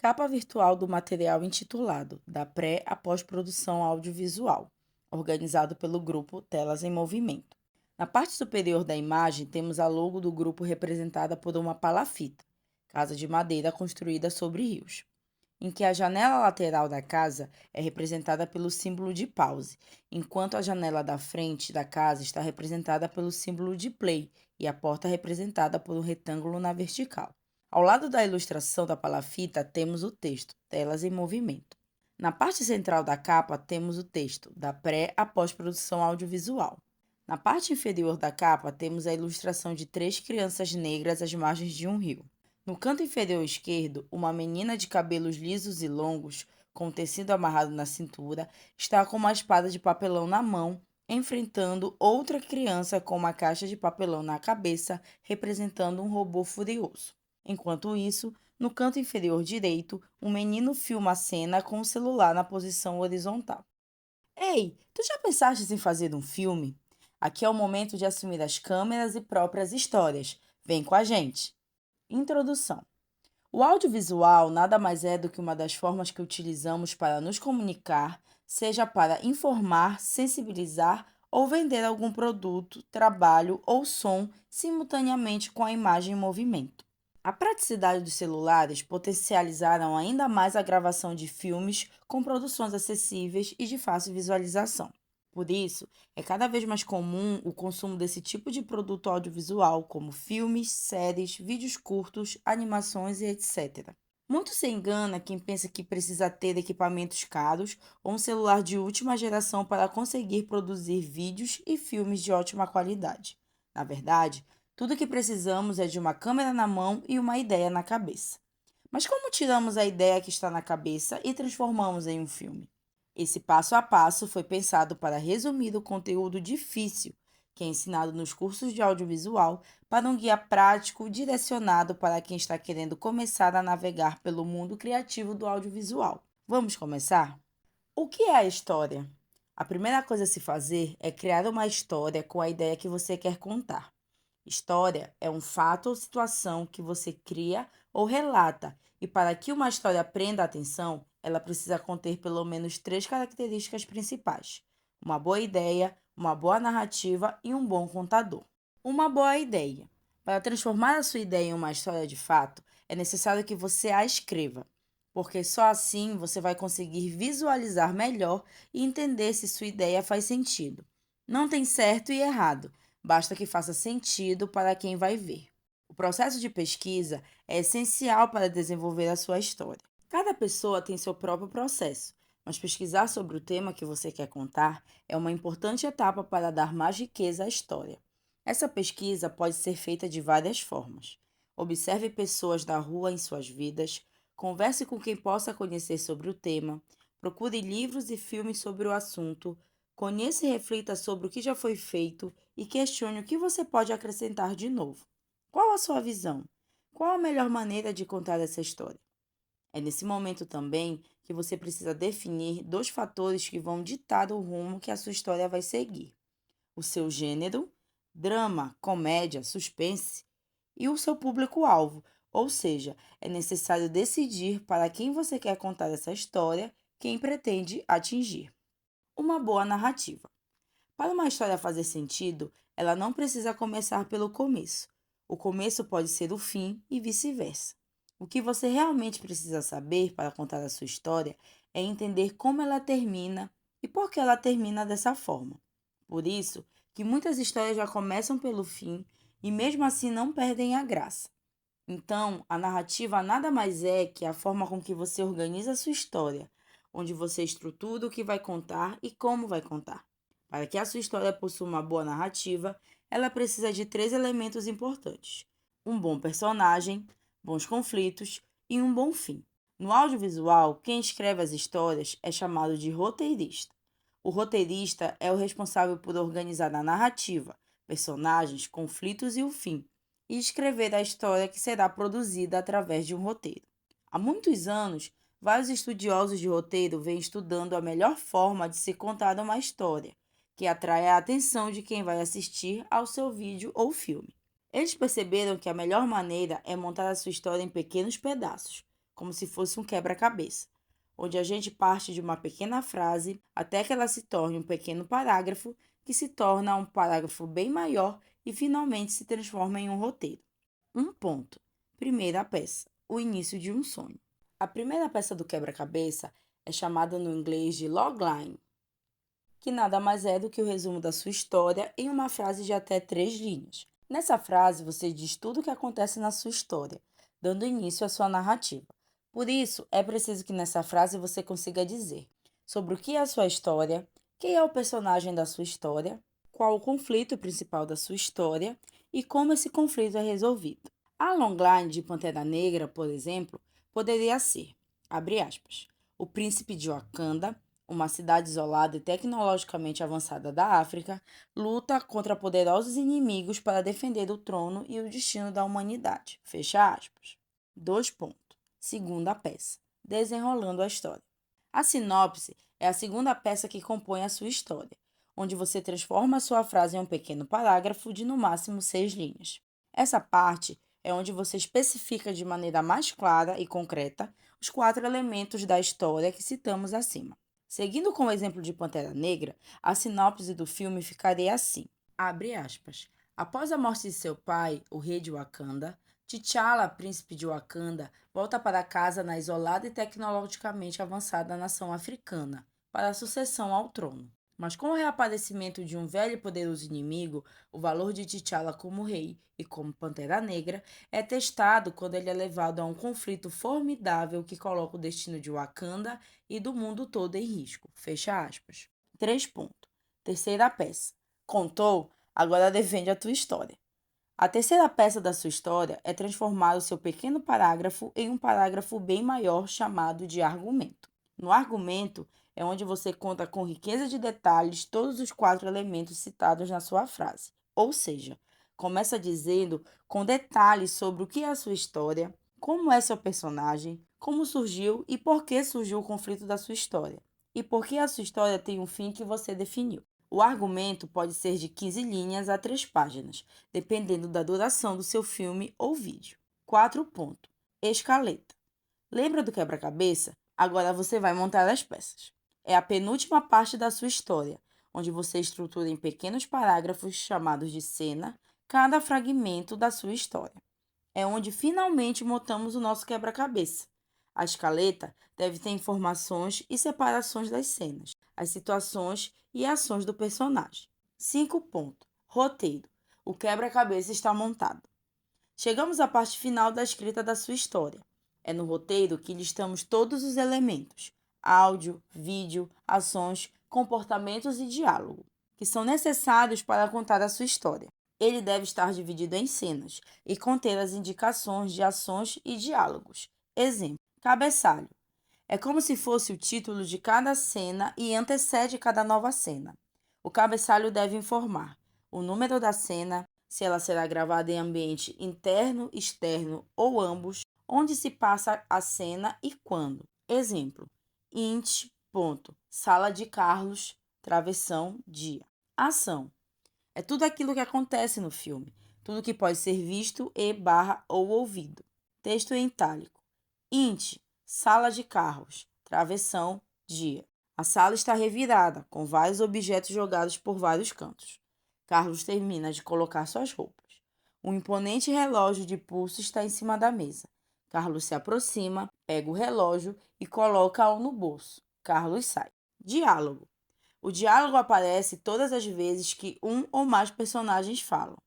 Capa virtual do material intitulado Da Pré à Pós-Produção Audiovisual, organizado pelo grupo Telas em Movimento. Na parte superior da imagem, temos a logo do grupo representada por uma palafita, casa de madeira construída sobre rios, em que a janela lateral da casa é representada pelo símbolo de pause, enquanto a janela da frente da casa está representada pelo símbolo de play e a porta representada por um retângulo na vertical. Ao lado da ilustração da palafita, temos o texto Telas em Movimento. Na parte central da capa, temos o texto Da Pré à Pós-Produção Audiovisual. Na parte inferior da capa, temos a ilustração de 3 crianças negras às margens de um rio. No canto inferior esquerdo, uma menina de cabelos lisos e longos, com o tecido amarrado na cintura, está com uma espada de papelão na mão, enfrentando outra criança com uma caixa de papelão na cabeça, representando um robô furioso. Enquanto isso, no canto inferior direito, um menino filma a cena com o celular na posição horizontal. Ei, tu já pensaste em fazer um filme? Aqui é o momento de assumir as câmeras e próprias histórias. Vem com a gente! Introdução. O audiovisual nada mais é do que uma das formas que utilizamos para nos comunicar, seja para informar, sensibilizar ou vender algum produto, trabalho ou som simultaneamente com a imagem em movimento. A praticidade dos celulares potencializaram ainda mais a gravação de filmes com produções acessíveis e de fácil visualização. Por isso, é cada vez mais comum o consumo desse tipo de produto audiovisual, como filmes, séries, vídeos curtos, animações e etc. Muito se engana quem pensa que precisa ter equipamentos caros ou um celular de última geração para conseguir produzir vídeos e filmes de ótima qualidade. Na verdade, tudo o que precisamos é de uma câmera na mão e uma ideia na cabeça. Mas como tiramos a ideia que está na cabeça e transformamos em um filme? Esse passo a passo foi pensado para resumir o conteúdo difícil que é ensinado nos cursos de audiovisual para um guia prático direcionado para quem está querendo começar a navegar pelo mundo criativo do audiovisual. Vamos começar? O que é a história? A primeira coisa a se fazer é criar uma história com a ideia que você quer contar. História é um fato ou situação que você cria ou relata, e para que uma história prenda a atenção, ela precisa conter pelo menos 3 características principais: uma boa ideia, uma boa narrativa e um bom contador. Uma boa ideia. Para transformar a sua ideia em uma história de fato, é necessário que você a escreva, porque só assim você vai conseguir visualizar melhor e entender se sua ideia faz sentido. Não tem certo e errado. Basta que faça sentido para quem vai ver. O processo de pesquisa é essencial para desenvolver a sua história. Cada pessoa tem seu próprio processo, mas pesquisar sobre o tema que você quer contar é uma importante etapa para dar mais riqueza à história. Essa pesquisa pode ser feita de várias formas. Observe pessoas da rua em suas vidas, converse com quem possa conhecer sobre o tema, procure livros e filmes sobre o assunto, conheça e reflita sobre o que já foi feito e questione o que você pode acrescentar de novo. Qual a sua visão? Qual a melhor maneira de contar essa história? É nesse momento também que você precisa definir 2 fatores que vão ditar o rumo que a sua história vai seguir: o seu gênero, drama, comédia, suspense, e o seu público-alvo, ou seja, é necessário decidir para quem você quer contar essa história, quem pretende atingir. Uma boa narrativa. Para uma história fazer sentido, ela não precisa começar pelo começo. O começo pode ser o fim e vice-versa. O que você realmente precisa saber para contar a sua história é entender como ela termina e por que ela termina dessa forma. Por isso, que muitas histórias já começam pelo fim e mesmo assim não perdem a graça. Então, a narrativa nada mais é que a forma com que você organiza a sua história, onde você estrutura o que vai contar e como vai contar. Para que a sua história possua uma boa narrativa, ela precisa de 3 elementos importantes: um bom personagem, bons conflitos e um bom fim. No audiovisual, quem escreve as histórias é chamado de roteirista. O roteirista é o responsável por organizar a narrativa, personagens, conflitos e o fim, e escrever a história que será produzida através de um roteiro. Há muitos anos, vários estudiosos de roteiro vêm estudando a melhor forma de se contar uma história, que atrai a atenção de quem vai assistir ao seu vídeo ou filme. Eles perceberam que a melhor maneira é montar a sua história em pequenos pedaços, como se fosse um quebra-cabeça, onde a gente parte de uma pequena frase até que ela se torne um pequeno parágrafo, que se torna um parágrafo bem maior e finalmente se transforma em um roteiro. Um ponto. Primeira peça. O início de um sonho. A primeira peça do quebra-cabeça é chamada no inglês de logline, que nada mais é do que o resumo da sua história em uma frase de até 3 linhas. Nessa frase, você diz tudo o que acontece na sua história, dando início à sua narrativa. Por isso, é preciso que nessa frase você consiga dizer sobre o que é a sua história, quem é o personagem da sua história, qual o conflito principal da sua história e como esse conflito é resolvido. A longline de Pantera Negra, por exemplo, poderia ser, abre aspas, o príncipe de Wakanda, uma cidade isolada e tecnologicamente avançada da África, luta contra poderosos inimigos para defender o trono e o destino da humanidade. Fecha aspas. 2 pontos. Segunda peça. Desenrolando a história. A sinopse é a segunda peça que compõe a sua história, onde você transforma a sua frase em um pequeno parágrafo de no máximo 6 linhas. Essa parte é onde você especifica de maneira mais clara e concreta os 4 elementos da história que citamos acima. Seguindo com o exemplo de Pantera Negra, a sinopse do filme ficaria assim, abre aspas. Após a morte de seu pai, o rei de Wakanda, T'Challa, príncipe de Wakanda, volta para casa na isolada e tecnologicamente avançada nação africana, para a sucessão ao trono. Mas com o reaparecimento de um velho e poderoso inimigo, o valor de T'Challa como rei e como Pantera Negra é testado quando ele é levado a um conflito formidável que coloca o destino de Wakanda e do mundo todo em risco. Fecha aspas. 3 pontos. Terceira peça. Contou? Agora defende a tua história. A terceira peça da sua história é transformar o seu pequeno parágrafo em um parágrafo bem maior chamado de argumento. No argumento é onde você conta com riqueza de detalhes todos os 4 elementos citados na sua frase. Ou seja, começa dizendo com detalhes sobre o que é a sua história, como é seu personagem, como surgiu e por que surgiu o conflito da sua história, e por que a sua história tem um fim que você definiu. O argumento pode ser de 15 linhas a 3 páginas, dependendo da duração do seu filme ou vídeo. 4 pontos. Escaleta. Lembra do quebra-cabeça? Agora você vai montar as peças. É a penúltima parte da sua história, onde você estrutura em pequenos parágrafos chamados de cena cada fragmento da sua história. É onde finalmente montamos o nosso quebra-cabeça. A escaleta deve ter informações e separações das cenas, as situações e ações do personagem. 5 pontos. Roteiro. O quebra-cabeça está montado. Chegamos à parte final da escrita da sua história. É no roteiro que listamos todos os elementos: áudio, vídeo, ações, comportamentos e diálogo, que são necessários para contar a sua história. Ele deve estar dividido em cenas e conter as indicações de ações e diálogos. Exemplo: cabeçalho. É como se fosse o título de cada cena e antecede cada nova cena. O cabeçalho deve informar o número da cena, se ela será gravada em ambiente interno, externo ou ambos, onde se passa a cena e quando. Exemplo: int. Sala de Carlos, travessão, dia. Ação. É tudo aquilo que acontece no filme, tudo que pode ser visto ou ouvido. Texto em itálico. Int. Sala de carros, travessão, dia. A sala está revirada, com vários objetos jogados por vários cantos. Carlos termina de colocar suas roupas. Um imponente relógio de pulso está em cima da mesa. Carlos se aproxima, pega o relógio e coloca-o no bolso. Carlos sai. Diálogo. O diálogo aparece todas as vezes que um ou mais personagens falam.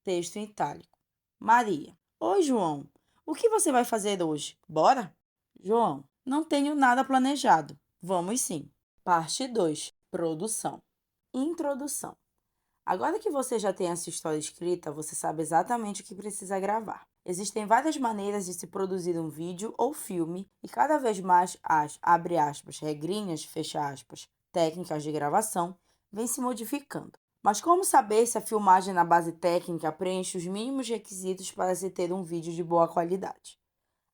Texto em itálico. Maria. Oi, João. O que você vai fazer hoje? Bora? João. Não tenho nada planejado. Vamos sim. Parte 2. Produção. Introdução. Agora que você já tem essa história escrita, você sabe exatamente o que precisa gravar. Existem várias maneiras de se produzir um vídeo ou filme e cada vez mais as, abre aspas, regrinhas, fecha aspas, técnicas de gravação vêm se modificando. Mas como saber se a filmagem na base técnica preenche os mínimos requisitos para se ter um vídeo de boa qualidade?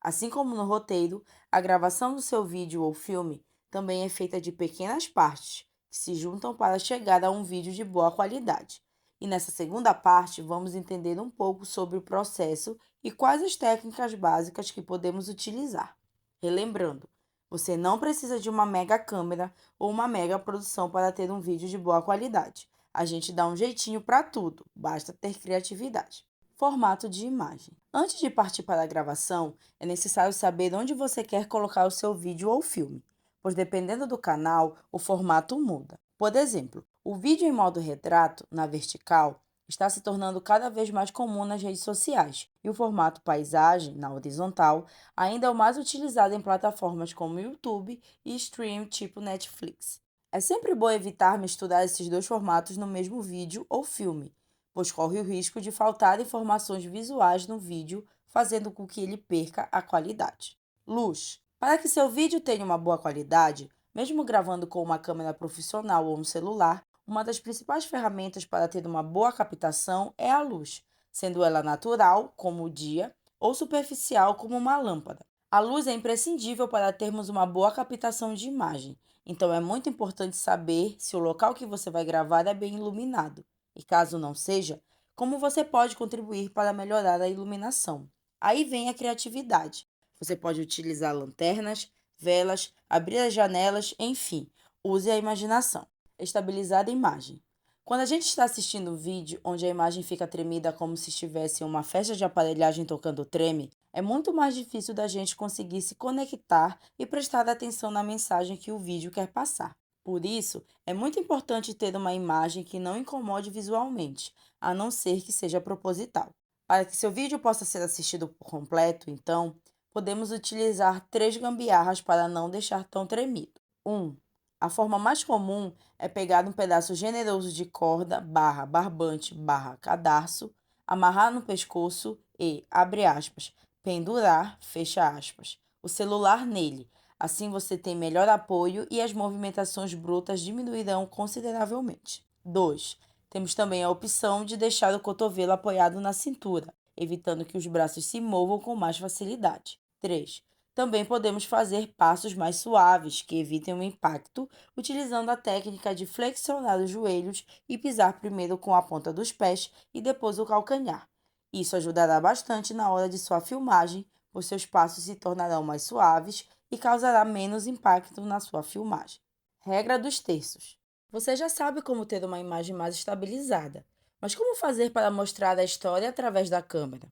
Assim como no roteiro, a gravação do seu vídeo ou filme também é feita de pequenas partes que se juntam para chegar a um vídeo de boa qualidade. E nessa segunda parte, vamos entender um pouco sobre o processo e quais as técnicas básicas que podemos utilizar. Relembrando, você não precisa de uma mega câmera ou uma mega produção para ter um vídeo de boa qualidade. A gente dá um jeitinho para tudo, basta ter criatividade. Formato de imagem. Antes de partir para a gravação, é necessário saber onde você quer colocar o seu vídeo ou filme, pois dependendo do canal, o formato muda. Por exemplo, o vídeo em modo retrato, na vertical, está se tornando cada vez mais comum nas redes sociais, e o formato paisagem, na horizontal, ainda é o mais utilizado em plataformas como YouTube e stream tipo Netflix. É sempre bom evitar misturar esses dois formatos no mesmo vídeo ou filme, pois corre o risco de faltar informações visuais no vídeo, fazendo com que ele perca a qualidade. Luz. Para que seu vídeo tenha uma boa qualidade, mesmo gravando com uma câmera profissional ou um celular, uma das principais ferramentas para ter uma boa captação é a luz, sendo ela natural, como o dia, ou superficial, como uma lâmpada. A luz é imprescindível para termos uma boa captação de imagem, então é muito importante saber se o local que você vai gravar é bem iluminado. E caso não seja, como você pode contribuir para melhorar a iluminação? Aí vem a criatividade. Você pode utilizar lanternas, velas, abrir as janelas, enfim, use a imaginação. Estabilizar a imagem. Quando a gente está assistindo um vídeo onde a imagem fica tremida como se estivesse em uma festa de aparelhagem tocando treme, é muito mais difícil da gente conseguir se conectar e prestar atenção na mensagem que o vídeo quer passar. Por isso, é muito importante ter uma imagem que não incomode visualmente, a não ser que seja proposital. Para que seu vídeo possa ser assistido por completo, então, podemos utilizar 3 gambiarras para não deixar tão tremido. 1. A forma mais comum é pegar um pedaço generoso de corda, barra barbante, barra cadarço, amarrar no pescoço e, abre aspas, pendurar, fecha aspas, o celular nele. Assim você tem melhor apoio e as movimentações brutas diminuirão consideravelmente. 2. Temos também a opção de deixar o cotovelo apoiado na cintura, evitando que os braços se movam com mais facilidade. 3. Também podemos fazer passos mais suaves, que evitem o impacto, utilizando a técnica de flexionar os joelhos e pisar primeiro com a ponta dos pés e depois o calcanhar. Isso ajudará bastante na hora de sua filmagem, pois seus passos se tornarão mais suaves e causará menos impacto na sua filmagem. Regra dos terços. Você já sabe como ter uma imagem mais estabilizada, mas como fazer para mostrar a história através da câmera?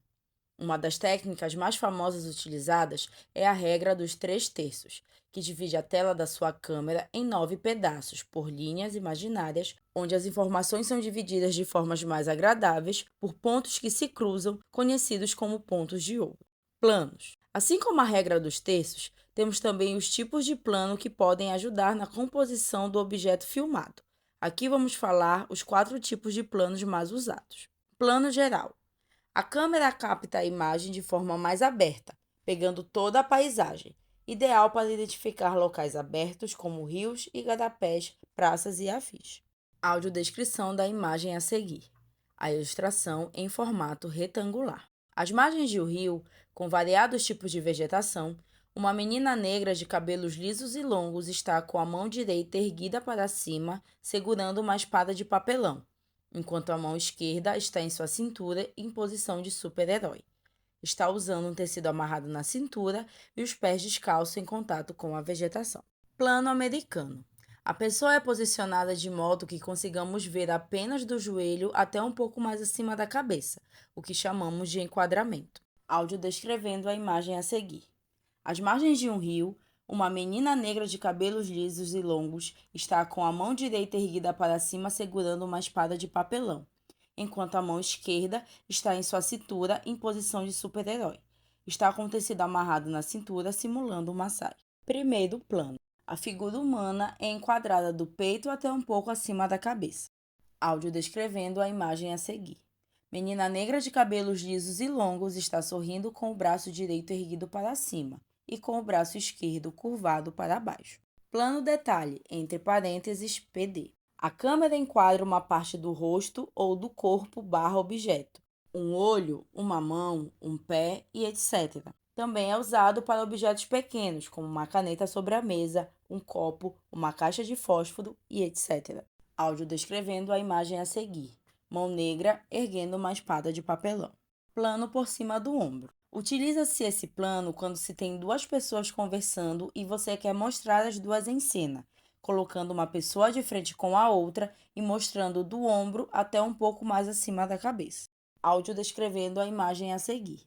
Uma das técnicas mais famosas utilizadas é a regra dos 3/3, que divide a tela da sua câmera em 9 pedaços, por linhas imaginárias, onde as informações são divididas de formas mais agradáveis por pontos que se cruzam, conhecidos como pontos de ouro. Planos. Assim como a regra dos terços, temos também os tipos de plano que podem ajudar na composição do objeto filmado. Aqui vamos falar os 4 tipos de planos mais usados. Plano geral. A câmera capta a imagem de forma mais aberta, pegando toda a paisagem, ideal para identificar locais abertos como rios, igarapés, praças e afins. Audiodescrição da imagem a seguir. A ilustração em formato retangular. Às margens de um rio, com variados tipos de vegetação, uma menina negra de cabelos lisos e longos está com a mão direita erguida para cima, segurando uma espada de papelão, enquanto a mão esquerda está em sua cintura em posição de super-herói. Está usando um tecido amarrado na cintura e os pés descalços em contato com a vegetação. Plano americano. A pessoa é posicionada de modo que consigamos ver apenas do joelho até um pouco mais acima da cabeça, o que chamamos de enquadramento. Áudio descrevendo a imagem a seguir. Às margens de um rio, uma menina negra de cabelos lisos e longos está com a mão direita erguida para cima segurando uma espada de papelão, enquanto a mão esquerda está em sua cintura em posição de super-herói. Está com o tecido amarrado na cintura simulando uma saia. Primeiro plano. A figura humana é enquadrada do peito até um pouco acima da cabeça. Áudio descrevendo a imagem a seguir. Menina negra de cabelos lisos e longos está sorrindo com o braço direito erguido para cima e com o braço esquerdo curvado para baixo. Plano detalhe, entre parênteses, PD. A câmera enquadra uma parte do rosto ou do corpo barra objeto, um olho, uma mão, um pé e etc. Também é usado para objetos pequenos, como uma caneta sobre a mesa, um copo, uma caixa de fósforo e etc. Áudio descrevendo a imagem a seguir. Mão negra erguendo uma espada de papelão. Plano por cima do ombro. Utiliza-se esse plano quando se tem duas pessoas conversando e você quer mostrar as duas em cena, colocando uma pessoa de frente com a outra e mostrando do ombro até um pouco mais acima da cabeça. Áudio descrevendo a imagem a seguir.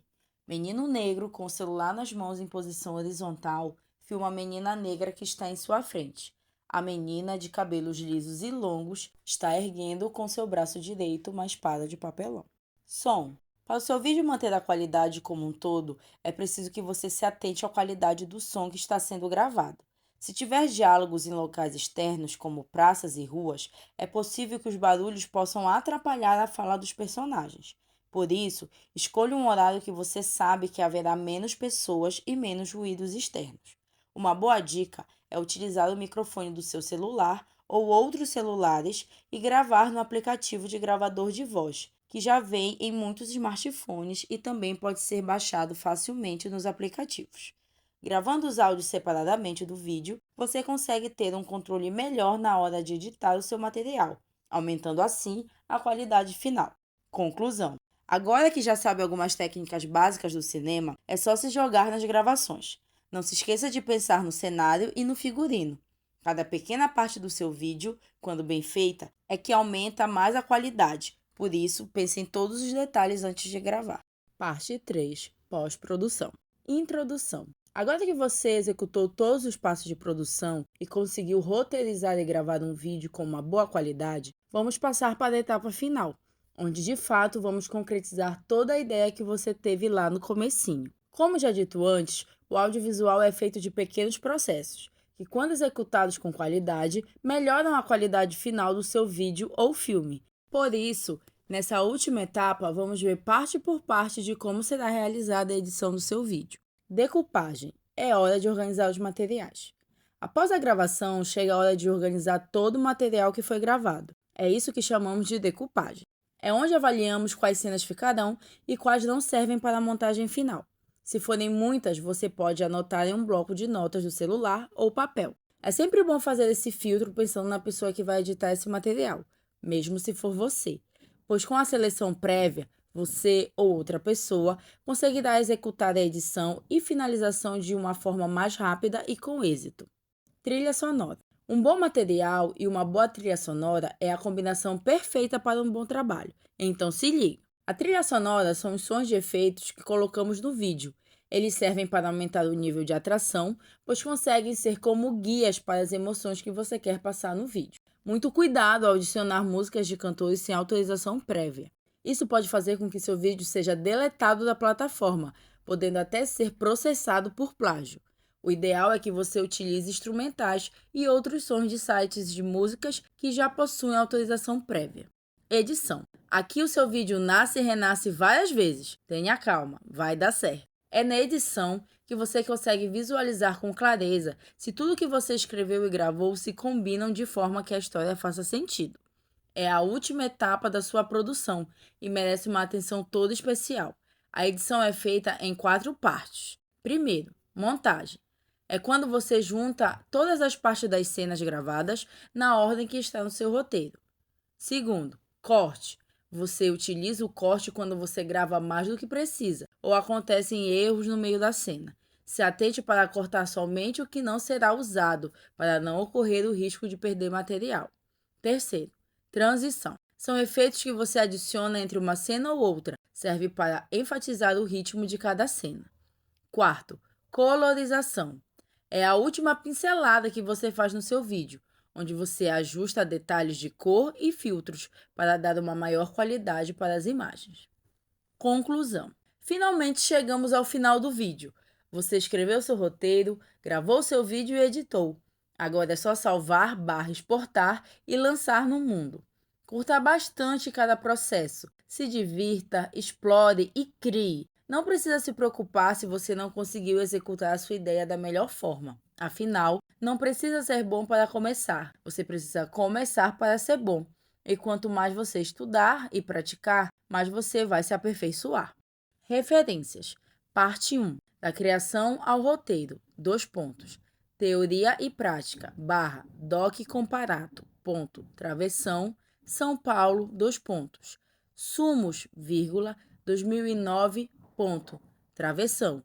Menino negro com o celular nas mãos em posição horizontal filma a menina negra que está em sua frente. A menina, de cabelos lisos e longos, está erguendo com seu braço direito uma espada de papelão. Som. Para o seu vídeo manter a qualidade como um todo, é preciso que você se atente à qualidade do som que está sendo gravado. Se tiver diálogos em locais externos, como praças e ruas, é possível que os barulhos possam atrapalhar a fala dos personagens. Por isso, escolha um horário que você sabe que haverá menos pessoas e menos ruídos externos. Uma boa dica é utilizar o microfone do seu celular ou outros celulares e gravar no aplicativo de gravador de voz, que já vem em muitos smartphones e também pode ser baixado facilmente nos aplicativos. Gravando os áudios separadamente do vídeo, você consegue ter um controle melhor na hora de editar o seu material, aumentando assim a qualidade final. Conclusão: agora que já sabe algumas técnicas básicas do cinema, é só se jogar nas gravações. Não se esqueça de pensar no cenário e no figurino. Cada pequena parte do seu vídeo, quando bem feita, é que aumenta mais a qualidade. Por isso, pense em todos os detalhes antes de gravar. Parte 3. Pós-produção. Introdução. Agora que você executou todos os passos de produção e conseguiu roteirizar e gravar um vídeo com uma boa qualidade, vamos passar para a etapa final, onde de fato vamos concretizar toda a ideia que você teve lá no comecinho. Como já dito antes, o audiovisual é feito de pequenos processos, que quando executados com qualidade, melhoram a qualidade final do seu vídeo ou filme. Por isso, nessa última etapa, vamos ver parte por parte de como será realizada a edição do seu vídeo. Decupagem. É hora de organizar os materiais. Após a gravação, chega a hora de organizar todo o material que foi gravado. É isso que chamamos de decupagem. É onde avaliamos quais cenas ficarão e quais não servem para a montagem final. Se forem muitas, você pode anotar em um bloco de notas do celular ou papel. É sempre bom fazer esse filtro pensando na pessoa que vai editar esse material, mesmo se for você, pois com a seleção prévia, você ou outra pessoa conseguirá executar a edição e finalização de uma forma mais rápida e com êxito. Trilha sonora. Um bom material e uma boa trilha sonora é a combinação perfeita para um bom trabalho. Então se liga. A trilha sonora são os sons de efeitos que colocamos no vídeo. Eles servem para aumentar o nível de atração, pois conseguem ser como guias para as emoções que você quer passar no vídeo. Muito cuidado ao adicionar músicas de cantores sem autorização prévia. Isso pode fazer com que seu vídeo seja deletado da plataforma, podendo até ser processado por plágio. O ideal é que você utilize instrumentais e outros sons de sites de músicas que já possuem autorização prévia. Edição. Aqui o seu vídeo nasce e renasce várias vezes. Tenha calma, vai dar certo. É na edição que você consegue visualizar com clareza se tudo que você escreveu e gravou se combinam de forma que a história faça sentido. É a última etapa da sua produção e merece uma atenção toda especial. A edição é feita em 4 partes. Primeiro, montagem. É quando você junta todas as partes das cenas gravadas na ordem que está no seu roteiro. Segundo, corte. Você utiliza o corte quando você grava mais do que precisa ou acontecem erros no meio da cena. Se atente para cortar somente o que não será usado, para não ocorrer o risco de perder material. Terceiro, transição. São efeitos que você adiciona entre uma cena ou outra. Serve para enfatizar o ritmo de cada cena. Quarto, colorização. É a última pincelada que você faz no seu vídeo, onde você ajusta detalhes de cor e filtros para dar uma maior qualidade para as imagens. Conclusão. Finalmente chegamos ao final do vídeo. Você escreveu seu roteiro, gravou seu vídeo e editou. Agora é só salvar, exportar e lançar no mundo. Curta bastante cada processo. Se divirta, explore e crie. Não precisa se preocupar se você não conseguiu executar a sua ideia da melhor forma. Afinal, não precisa ser bom para começar. Você precisa começar para ser bom. E quanto mais você estudar e praticar, mais você vai se aperfeiçoar. Referências. Parte 1. Da criação ao roteiro. 2 pontos. Teoria e prática. Doc Comparato. Travessão. São Paulo. 2 pontos. Sumos, 2009. travessão,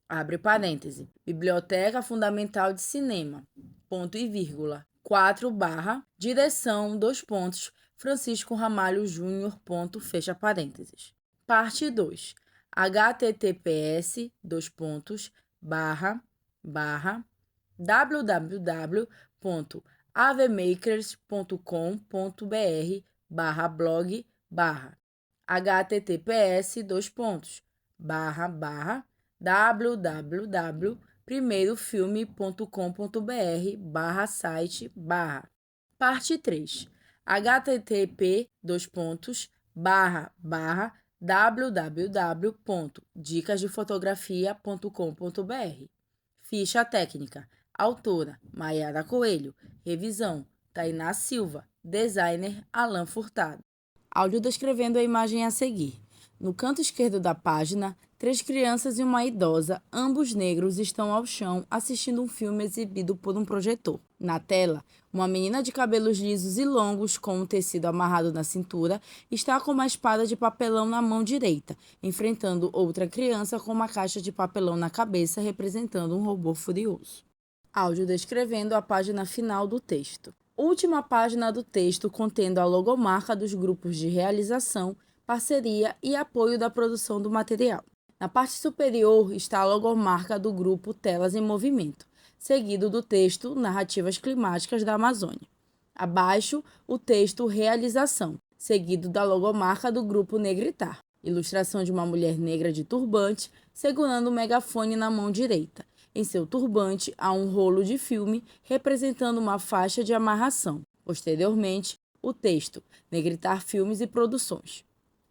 abre parêntese, Biblioteca Fundamental de Cinema, ponto e vírgula, 4 barra, direção, Francisco Ramalho Júnior, ponto, fecha parênteses. Parte 2, https, www.avemakers.com.br/blog https www.primeirofilme.com.br/site Parte 3, http://www.dicasdefotografia.com.br. Ficha técnica. Autora: Maiara Coelho. Revisão: Tainá Silva. Designer: Alan Furtado. Áudio descrevendo a imagem a seguir. No canto esquerdo da página, 3 crianças e uma idosa, ambos negros, estão ao chão assistindo um filme exibido por um projetor. Na tela, uma menina de cabelos lisos e longos, com um tecido amarrado na cintura, está com uma espada de papelão na mão direita, enfrentando outra criança com uma caixa de papelão na cabeça, representando um robô furioso. Áudio descrevendo a página final do texto. Última página do texto contendo a logomarca dos grupos de realização, parceria e apoio da produção do material. Na parte superior está a logomarca do grupo Telas em Movimento, seguido do texto Narrativas Climáticas da Amazônia. Abaixo, o texto Realização, seguido da logomarca do grupo Negritar. Ilustração de uma mulher negra de turbante, segurando um megafone na mão direita. Em seu turbante há um rolo de filme representando uma faixa de amarração. Posteriormente, o texto Negritar Filmes e Produções.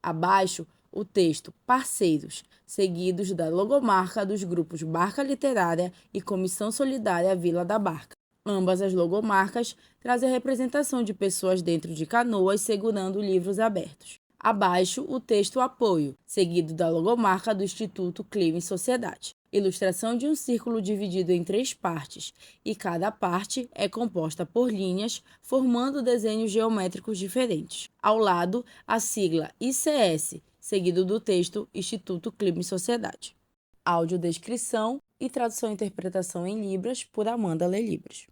Abaixo, o texto Parceiros, seguidos da logomarca dos grupos Barca Literária e Comissão Solidária Vila da Barca. Ambas as logomarcas trazem a representação de pessoas dentro de canoas segurando livros abertos. Abaixo, o texto Apoio, seguido da logomarca do Instituto Clima e Sociedade. Ilustração de um círculo dividido em 3 partes, e cada parte é composta por linhas, formando desenhos geométricos diferentes. Ao lado, a sigla ICS, seguido do texto Instituto Clima e Sociedade. Audiodescrição e tradução e interpretação em Libras por Amanda Lê Libras.